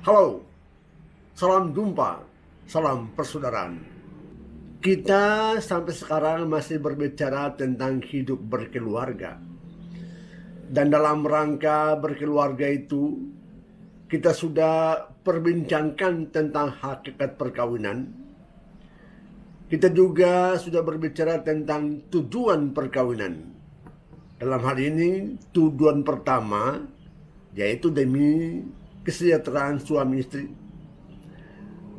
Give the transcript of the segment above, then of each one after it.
Halo, salam jumpa, salam persaudaraan. Kita sampai sekarang masih berbicara tentang hidup berkeluarga. Dan dalam rangka berkeluarga itu, kita sudah perbincangkan tentang hakikat perkawinan. Kita juga sudah berbicara tentang tujuan perkawinan. Dalam hal ini, tujuan pertama yaitu demi kesejahteraan suami istri.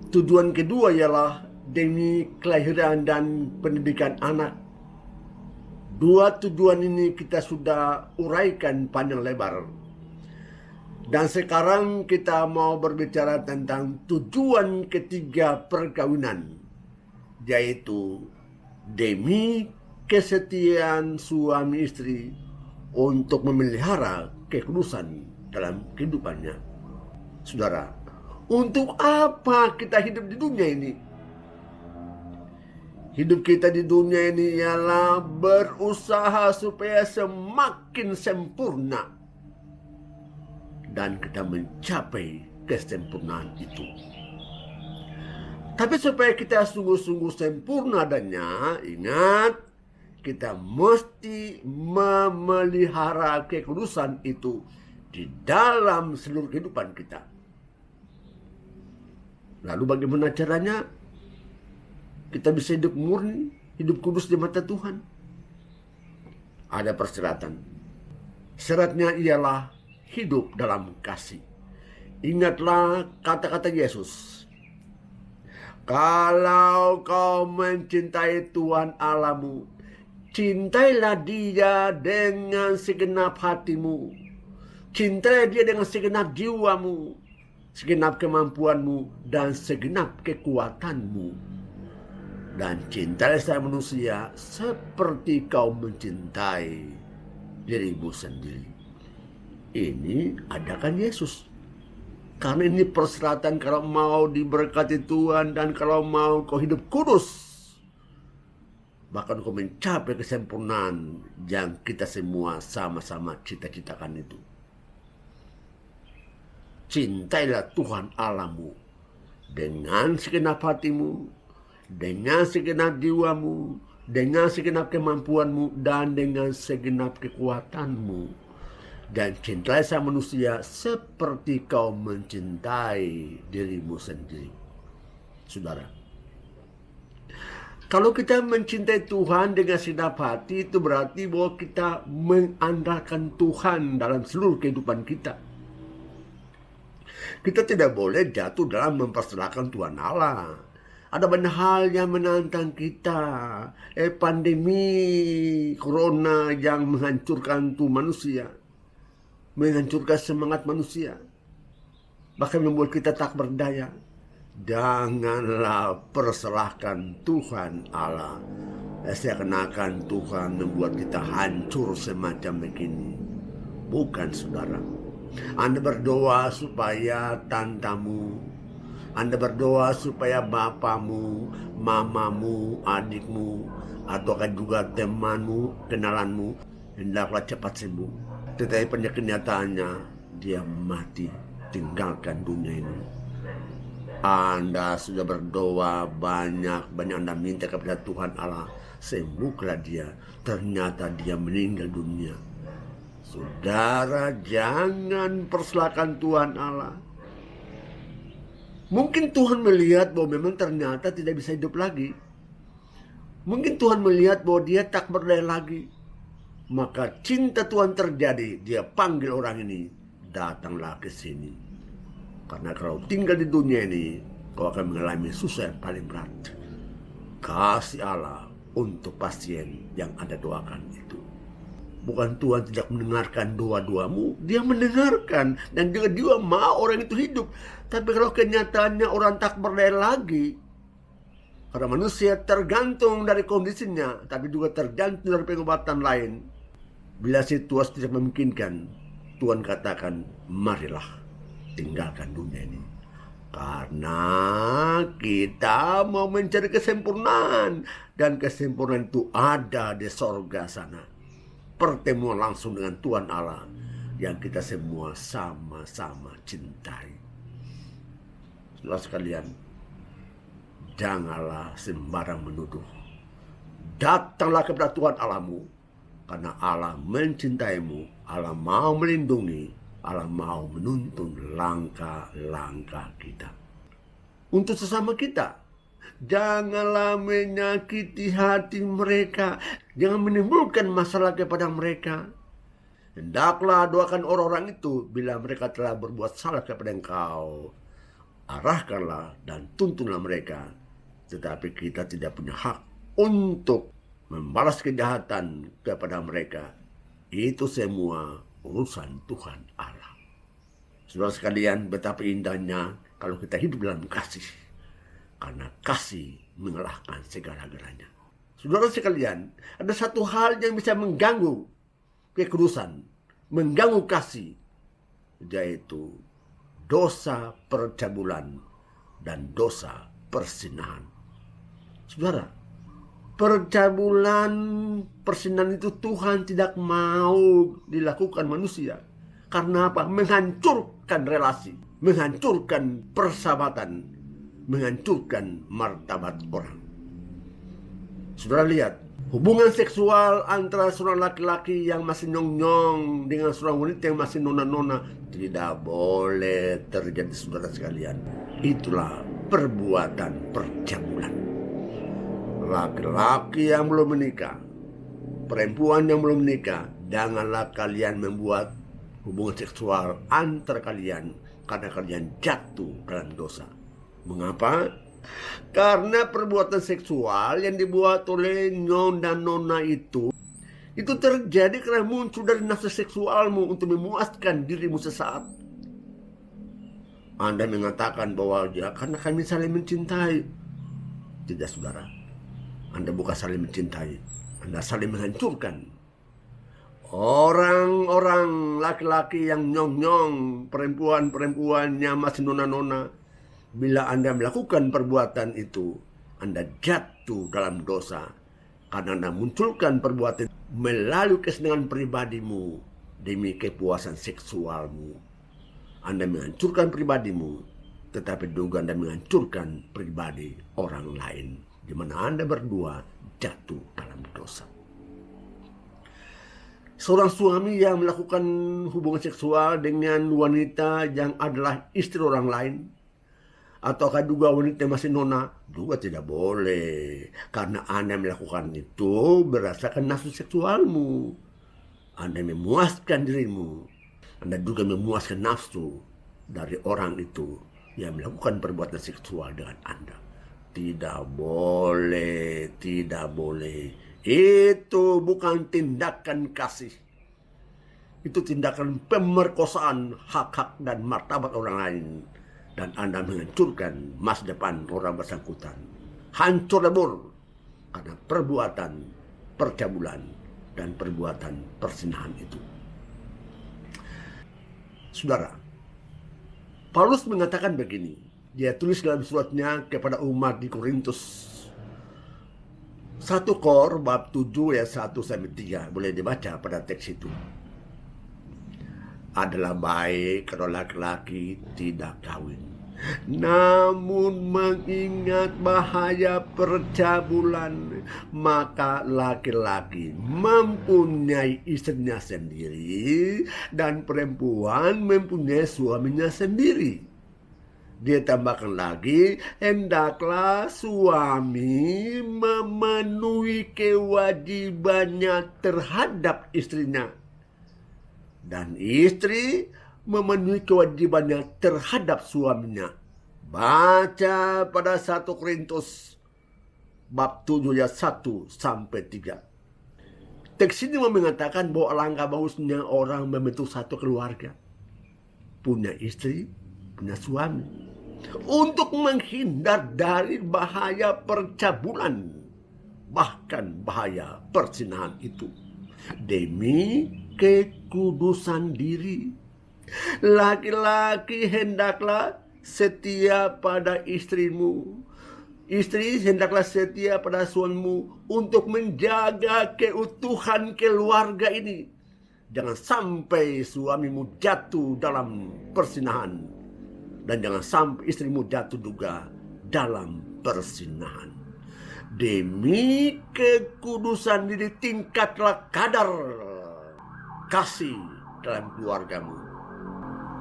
Tujuan kedua ialah demi kelahiran dan pendidikan anak. Dua tujuan ini kita sudah uraikan panjang lebar. Dan sekarang kita mau berbicara tentang tujuan ketiga perkawinan, yaitu demi kesetiaan suami istri untuk memelihara kekudusan dalam kehidupannya. Saudara, untuk apa kita hidup di dunia ini? Hidup kita di dunia ini ialah berusaha supaya semakin sempurna. Dan kita mencapai kesempurnaan itu. Tapi supaya kita sungguh-sungguh sempurna adanya, ingat, kita mesti memelihara kekudusan itu di dalam seluruh kehidupan kita. Lalu bagaimana caranya kita bisa hidup murni, hidup kudus di mata Tuhan? Ada persyaratan. Syaratnya ialah hidup dalam kasih. Ingatlah kata-kata Yesus. Kalau kau mencintai Tuhan Allahmu, cintailah Dia dengan segenap hatimu. Cintailah Dia dengan segenap jiwamu, segenap kemampuanmu, dan segenap kekuatanmu. Dan cintailah sama manusia seperti kau mencintai dirimu sendiri. Ini adakan Yesus. Karena ini persyaratan kalau mau diberkati Tuhan dan kalau mau kau hidup kudus. Bahkan kau mencapai kesempurnaan yang kita semua sama-sama cita-citakan itu. Cintailah Tuhan Allahmu dengan segenap hatimu, dengan segenap jiwamu, dengan segenap kemampuanmu, dan dengan segenap kekuatanmu. Dan cintailah sama manusia seperti kau mencintai dirimu sendiri. Saudara, kalau kita mencintai Tuhan dengan segenap hati, itu berarti bahwa kita mengandalkan Tuhan dalam seluruh kehidupan kita. Kita tidak boleh jatuh dalam mempersalahkan Tuhan Allah. Ada banyak hal yang menantang kita. Pandemi corona yang menghancurkan tubuh manusia, menghancurkan semangat manusia, bahkan membuat kita tak berdaya. Janganlah persalahkan Tuhan Allah. Seakan-akan Tuhan membuat kita hancur semacam begini. Bukan, saudara. Anda berdoa supaya tantamu, Anda berdoa supaya bapamu, mamamu, adikmu, ataukah juga temanmu, kenalanmu, hendaklah cepat sembuh. Tetapi pada kenyataannya dia mati, tinggalkan dunia ini. Anda sudah berdoa banyak Anda minta kepada Tuhan Allah, sembuhkanlah dia. Ternyata dia meninggal dunia. Saudara, jangan persalahkan Tuhan Allah. Mungkin Tuhan melihat bahwa memang ternyata tidak bisa hidup lagi. Mungkin Tuhan melihat bahwa dia tak berdaya lagi. Maka cinta Tuhan terjadi. Dia panggil orang ini, datanglah ke sini. Karena kalau tinggal di dunia ini, kau akan mengalami susah yang paling berat. Kasih Allah untuk pasien yang Anda doakan itu. Bukan Tuhan tidak mendengarkan doa-doamu, Dia mendengarkan dan dia mau orang itu hidup. Tapi kalau kenyataannya orang tak berdaya lagi, karena manusia tergantung dari kondisinya, tapi juga tergantung dari pengobatan lain. Bila situasi tidak memungkinkan, Tuhan katakan, marilah tinggalkan dunia ini. Karena kita mau mencari kesempurnaan, dan kesempurnaan itu ada di sorga sana. Pertemuan langsung dengan Tuhan Allah yang kita semua sama-sama cintai. Saudara sekalian, janganlah sembarang menuduh. Datanglah kepada Tuhan Allahmu, karena Allah mencintaimu, Allah mau melindungi, Allah mau menuntun langkah-langkah kita. Untuk sesama kita, janganlah menyakiti hati mereka, jangan menimbulkan masalah kepada mereka. Hendaklah doakan orang-orang itu bila mereka telah berbuat salah kepada engkau. Arahkanlah dan tuntunlah mereka. Tetapi kita tidak punya hak untuk membalas kejahatan kepada mereka. Itu semua urusan Tuhan Allah. Saudara sekalian, betapa indahnya kalau kita hidup dalam kasih. Karena kasih mengalahkan segala-galanya. Saudara sekalian, ada satu hal yang bisa mengganggu kekudusan, mengganggu kasih, yaitu dosa percabulan dan dosa persinahan. Saudara, percabulan, persinahan itu Tuhan tidak mau dilakukan manusia. Karena apa? Menghancurkan relasi, menghancurkan persahabatan, menghancurkan martabat orang. Saudara lihat, hubungan seksual antara seorang laki-laki yang masih nyong-nyong dengan seorang wanita yang masih nona-nona tidak boleh terjadi, saudara sekalian. Itulah perbuatan percabulan. Laki-laki yang belum menikah, perempuan yang belum menikah, janganlah kalian membuat hubungan seksual antara kalian karena kalian jatuh dalam dosa. Mengapa? Karena perbuatan seksual yang dibuat oleh nyong dan nona itu terjadi karena muncul dari nafsu seksualmu untuk memuaskan dirimu sesaat. Anda mengatakan bahwa ya karena kami saling mencintai. Tidak, saudara. Anda bukan saling mencintai, Anda saling menghancurkan. Orang-orang laki-laki yang nyong-nyong, perempuan-perempuan yang masih nona-nona, bila Anda melakukan perbuatan itu, Anda jatuh dalam dosa. Karena Anda munculkan perbuatan melalui kesenangan pribadimu demi kepuasan seksualmu. Anda menghancurkan pribadimu, tetapi juga Anda menghancurkan pribadi orang lain, di mana Anda berdua jatuh dalam dosa. Seorang suami yang melakukan hubungan seksual dengan wanita yang adalah istri orang lain, ataukah juga wanita masih nona, juga tidak boleh. Karena Anda melakukan itu berdasarkan nafsu seksualmu. Anda memuaskan dirimu. Anda juga memuaskan nafsu dari orang itu yang melakukan perbuatan seksual dengan Anda. Tidak boleh, tidak boleh. Itu bukan tindakan kasih. Itu tindakan pemerkosaan hak-hak dan martabat orang lain. Dan Anda menghancurkan masa depan orang bersangkutan. Hancur lebur karena perbuatan percabulan dan perbuatan persinahan itu. Saudara, Paulus mengatakan begini. Dia tulis dalam suratnya kepada umat di Korintus. 1 Kor bab 7 ayat 1-3. Boleh dibaca pada teks itu. Adalah baik kalau laki-laki tidak kawin, namun mengingat bahaya percabulan, maka laki-laki mempunyai istrinya sendiri dan perempuan mempunyai suaminya sendiri. Dia tambahkan lagi, hendaklah suami memenuhi kewajibannya terhadap istrinya, dan istri memenuhi kewajibannya terhadap suaminya. Baca pada 1 Korintus bab 7 ayat 1-3. Teks ini mengatakan bahwa alangkah bagusnya orang membentuk satu keluarga, punya istri, punya suami, untuk menghindar dari bahaya percabulan, bahkan bahaya persinahan itu, demi kekudusan diri. Laki-laki hendaklah setia pada istrimu, istri hendaklah setia pada suamimu untuk menjaga keutuhan keluarga ini. Jangan sampai suamimu jatuh dalam persinahan, Dan jangan sampai istrimu jatuh juga dalam perzinahan. Demi kekudusan diri tingkatlah kadar kasih dalam keluargamu.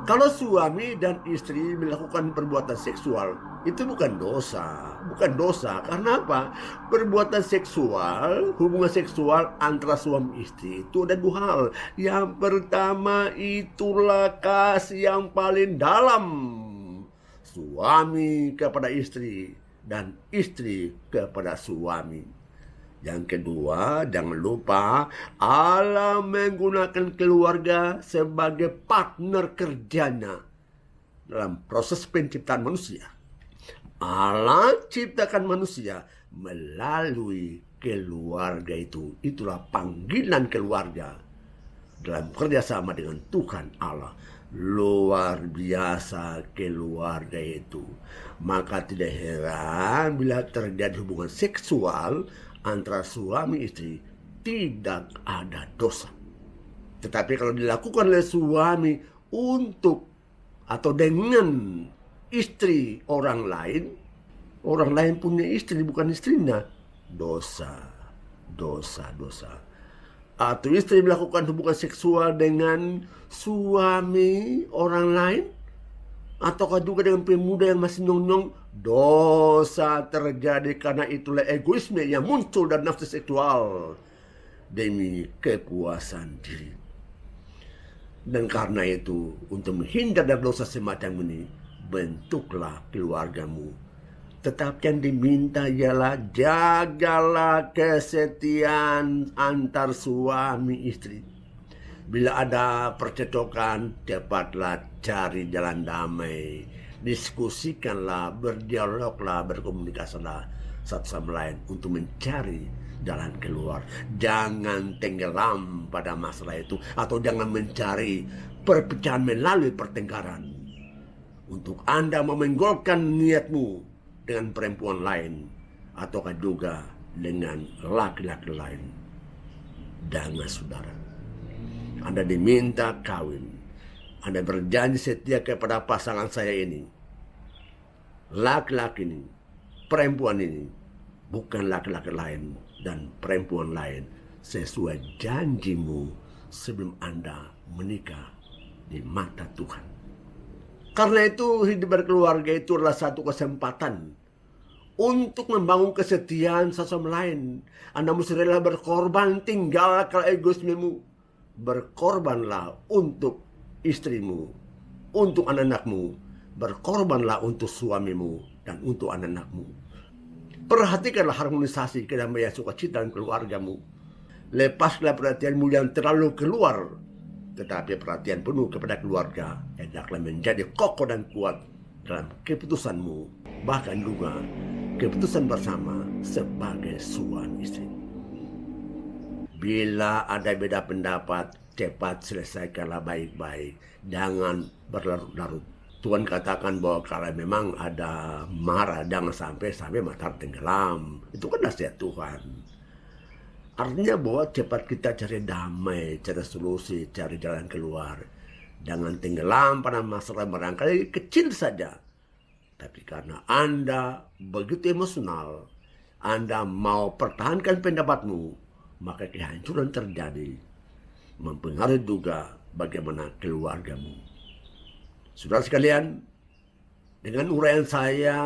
Kalau suami dan istri melakukan perbuatan seksual, itu bukan dosa. Bukan dosa. Karena apa? Perbuatan seksual, hubungan seksual antara suami istri itu ada dua hal. Yang pertama, itulah kasih yang paling dalam. Suami kepada istri dan istri kepada suami. Yang kedua, jangan lupa Allah menggunakan keluarga sebagai partner kerjanya dalam proses penciptaan manusia. Allah ciptakan manusia melalui keluarga itu. Itulah panggilan keluarga dalam kerjasama dengan Tuhan Allah. Luar biasa keluarga itu. Maka tidak heran bila terjadi hubungan seksual antara suami istri tidak ada dosa. Tetapi kalau dilakukan oleh suami untuk atau dengan istri orang lain punya istri bukan istrinya, dosa. Atau istri melakukan hubungan seksual dengan suami orang lain, ataukah juga dengan pemuda yang masih nyong-nyong, dosa terjadi karena itulah egoisme yang muncul dan nafsu seksual demi kepuasan diri. Dan karena itu, untuk menghindar dari dosa semacam ini, bentuklah keluargamu. Tetapi yang diminta ialah jagalah kesetiaan antar suami istri. Bila ada percekcokan, cepatlah cari jalan damai. Diskusikanlah, berdialoglah, berkomunikasilah satu sama lain untuk mencari jalan keluar. Jangan tenggelam pada masalah itu, atau jangan mencari perpecahan melalui pertengkaran. Untuk Anda memenggolkan niatmu dengan perempuan lain, ataukah juga dengan laki-laki lain. Jangan, saudara. Anda diminta kawin. Anda berjanji setia kepada pasangan saya ini. Laki-laki ini, perempuan ini, bukan laki-laki lain dan perempuan lain, sesuai janjimu sebelum Anda menikah di mata Tuhan. Karena itu hidup berkeluarga itu adalah satu kesempatan untuk membangun kesetiaan satu sama lain. Anda mesti rela berkorban, tinggalkan egoismemu. Berkorbanlah untuk istrimu, untuk anak-anakmu. Berkorbanlah untuk suamimu dan untuk anak-anakmu. Perhatikanlah harmonisasi kedamaian sukacita dalam keluargamu. Lepaslah perhatianmu yang terlalu keluar, tetapi perhatian penuh kepada keluarga hendaklah menjadi kokoh dan kuat dalam keputusanmu, bahkan juga keputusan bersama sebagai suami istri. Bila ada beda pendapat, cepat selesaikanlah baik-baik. Jangan berlarut-larut. Tuhan katakan bahwa kalau memang ada marah, jangan sampai matahari tenggelam. Itu kan nasihat Tuhan. Artinya bahwa cepat kita cari damai, cari solusi, cari jalan keluar. Jangan tenggelam pada masalah barangkali kecil saja. Tapi karena Anda begitu emosional, Anda mau pertahankan pendapatmu, maka kehancuran terjadi. Mempengaruhi juga bagaimana keluargamu. Saudara sekalian, dengan uraian saya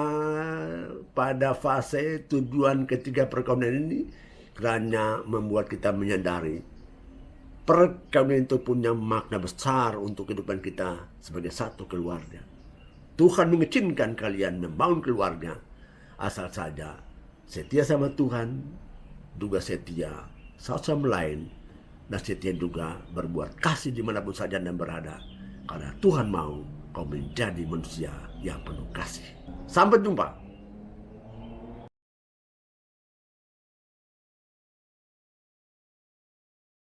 pada fase tujuan ketiga perkawinan ini, kiranya membuat kita menyadari perkawinan itu punya makna besar untuk kehidupan kita sebagai satu keluarga. Tuhan mengizinkan kalian membangun keluarga, asal saja setia sama Tuhan, juga setia satu sama lain, dan setia juga berbuat kasih dimanapun saja Anda berada. Karena Tuhan mau kau menjadi manusia yang penuh kasih. Sampai jumpa.